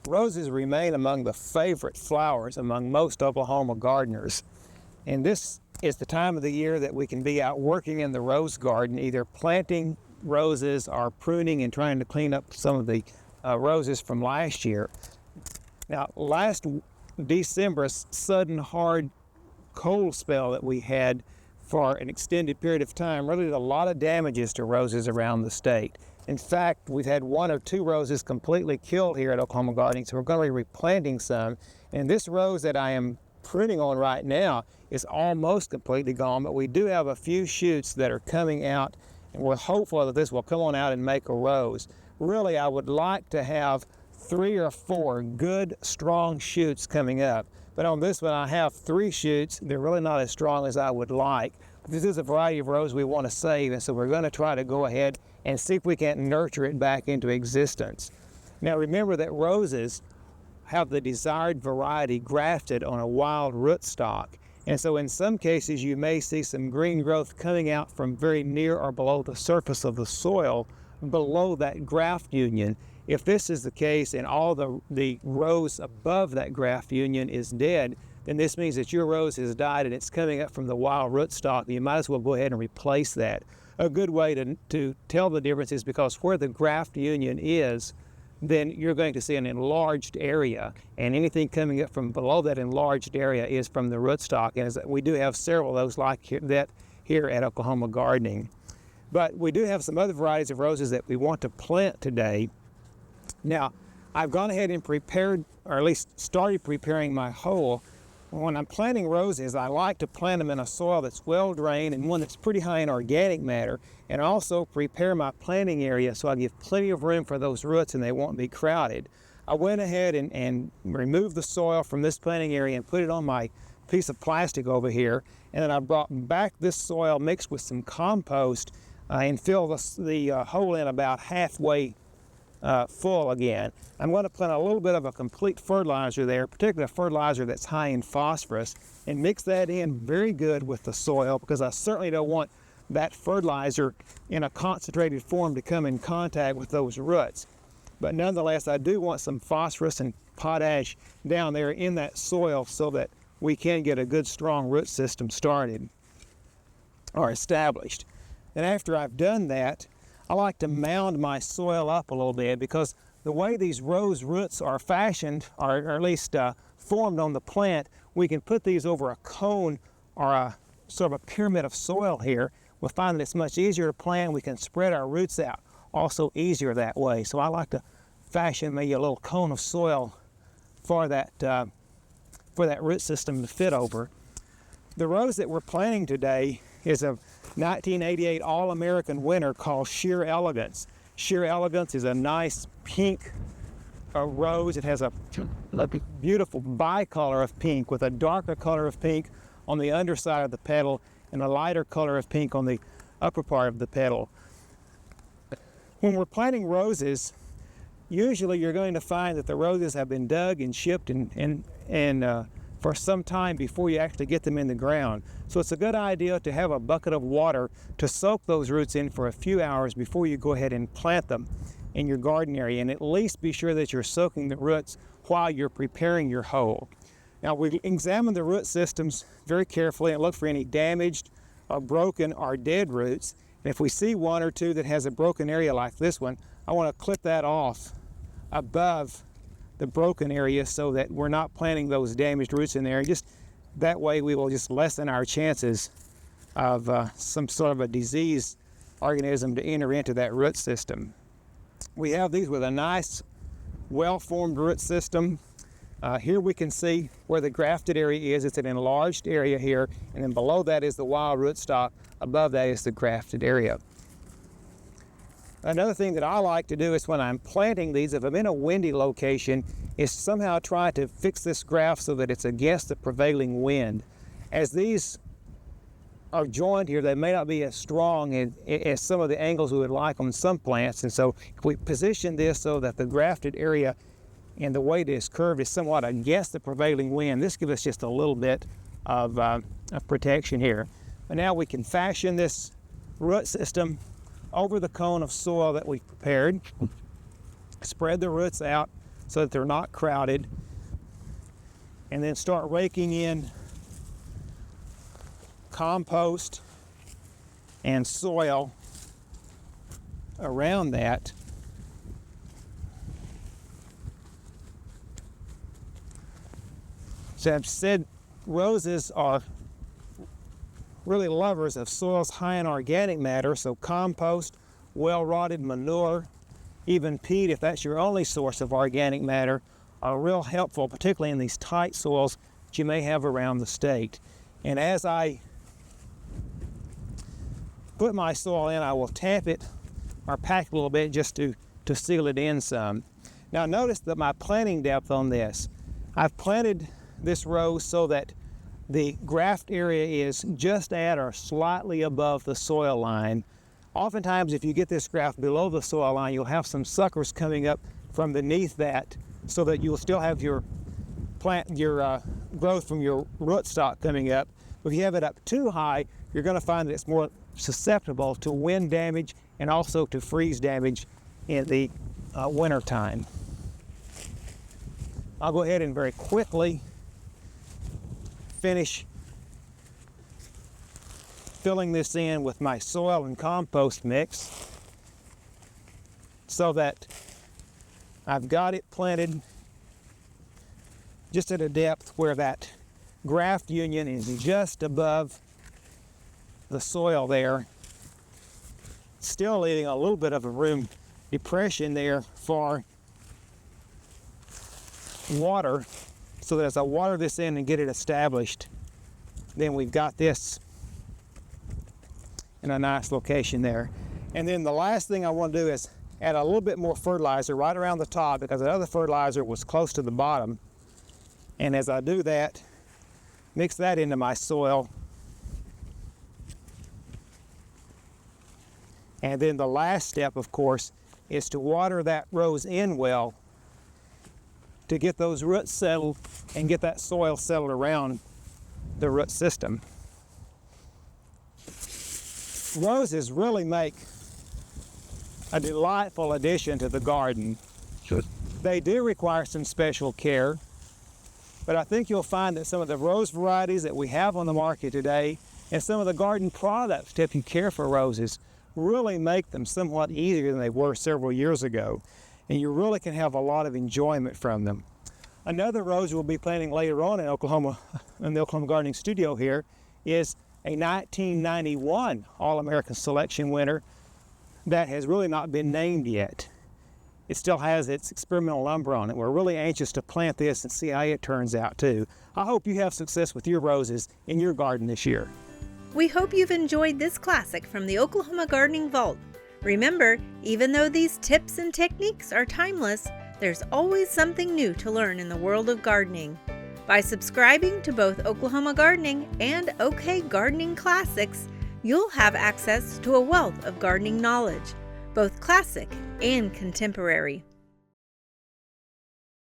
Roses remain among the favorite flowers among most Oklahoma gardeners. And this is the time of the year that we can be out working in the rose garden, either planting roses or pruning and trying to clean up some of the roses from last year. Now, last December's sudden hard cold spell that we had for an extended period of time really did a lot of damages to roses around the state. In fact, we've had 1 or 2 roses completely killed here at Oklahoma Gardening, so we're going to be replanting some. And this rose that I am pruning on right now is almost completely gone, but we do have a few shoots that are coming out, and we're hopeful that this will come on out and make a rose. Really, I would like to have 3 or 4 good, strong shoots coming up. But on this one, I have 3 shoots. They're really not as strong as I would like. But this is a variety of rose we want to save, and so we're going to try to go ahead and see if we can't nurture it back into existence. Now remember that roses have the desired variety grafted on a wild rootstock. And so in some cases you may see some green growth coming out from very near or below the surface of the soil, below that graft union. If this is the case and all the rose above that graft union is dead, then this means that your rose has died and it's coming up from the wild rootstock. You might as well go ahead and replace that. A good way to tell the difference is because where the graft union is, then you're going to see an enlarged area, and anything coming up from below that enlarged area is from the rootstock. And we do have several of those like that here at Oklahoma Gardening. But we do have some other varieties of roses that we want to plant today. Now, I've gone ahead and prepared, or at least started preparing my hole. When I'm planting roses, I like to plant them in a soil that's well drained and one that's pretty high in organic matter, and also prepare my planting area so I give plenty of room for those roots and they won't be crowded. I went ahead and removed the soil from this planting area and put it on my piece of plastic over here, and then I brought back this soil mixed with some compost and filled the hole in about halfway full again. I'm going to plant a little bit of a complete fertilizer there, particularly a fertilizer that's high in phosphorus, and mix that in very good with the soil, because I certainly don't want that fertilizer in a concentrated form to come in contact with those roots. But nonetheless, I do want some phosphorus and potash down there in that soil so that we can get a good strong root system started or established. And after I've done that, I like to mound my soil up a little bit, because the way these rose roots are fashioned, or at least formed on the plant, we can put these over a cone or a sort of a pyramid of soil here. We'll find that it's much easier to plant. We can spread our roots out also easier that way. So I like to fashion maybe a little cone of soil for that root system to fit over. The rose that we're planting today is a 1988 All-American winner called Sheer Elegance. Sheer Elegance is a nice pink rose. It has a beautiful bicolor of pink with a darker color of pink on the underside of the petal and a lighter color of pink on the upper part of the petal. When we're planting roses, usually you're going to find that the roses have been dug and shipped and for some time before you actually get them in the ground. So it's a good idea to have a bucket of water to soak those roots in for a few hours before you go ahead and plant them in your garden area, and at least be sure that you're soaking the roots while you're preparing your hole. Now, we examine the root systems very carefully and look for any damaged or broken or dead roots. And if we see 1 or 2 that has a broken area like this one, I want to clip that off above the broken area so that we're not planting those damaged roots in there. Just that way we will just lessen our chances of some sort of a disease organism to enter into that root system. We have these with a nice well-formed root system. Here we can see where the grafted area is. It's an enlarged area here, and then below that is the wild rootstock. Above that is the grafted area. Another thing that I like to do is when I'm planting these, if I'm in a windy location, is somehow try to fix this graft so that it's against the prevailing wind. As these are joined here, they may not be as strong as some of the angles we would like on some plants, and so if we position this so that the grafted area and the way it is curved is somewhat against the prevailing wind, this gives us just a little bit of protection here. But now we can fashion this root system over the cone of soil that we've prepared, spread the roots out so that they're not crowded. And then start raking in compost and soil around that. So I've said roses are really lovers of soils high in organic matter, so compost, well-rotted manure, even peat, if that's your only source of organic matter, are real helpful, particularly in these tight soils that you may have around the state. And as I put my soil in, I will tap it or pack it a little bit just to seal it in some. Now notice that my planting depth on this. I've planted this rose so that the graft area is just at or slightly above the soil line. Oftentimes, if you get this graft below the soil line, you'll have some suckers coming up from beneath that, so that you'll still have your growth from your rootstock coming up. If you have it up too high, you're going to find that it's more susceptible to wind damage and also to freeze damage in the winter time. I'll go ahead and very quickly finish filling this in with my soil and compost mix so that I've got it planted just at a depth where that graft union is just above the soil there, still leaving a little bit of a room depression there for water, so that as I water this in and get it established, then we've got this in a nice location there. And then the last thing I want to do is add a little bit more fertilizer right around the top, because the other fertilizer was close to the bottom. And as I do that, mix that into my soil. And then the last step, of course, is to water that rose in well to get those roots settled and get that soil settled around the root system. Roses really make a delightful addition to the garden. Sure. They do require some special care, but I think you'll find that some of the rose varieties that we have on the market today and some of the garden products to help you care for roses really make them somewhat easier than they were several years ago, and you really can have a lot of enjoyment from them. Another rose we'll be planting later on in Oklahoma, in the Oklahoma Gardening Studio here, is a 1991 All-American Selection winner that has really not been named yet. It still has its experimental number on it. We're really anxious to plant this and see how it turns out too. I hope you have success with your roses in your garden this year. We hope you've enjoyed this classic from the Oklahoma Gardening Vault. Remember, even though these tips and techniques are timeless, there's always something new to learn in the world of gardening. By subscribing to both Oklahoma Gardening and OK Gardening Classics, you'll have access to a wealth of gardening knowledge, both classic and contemporary.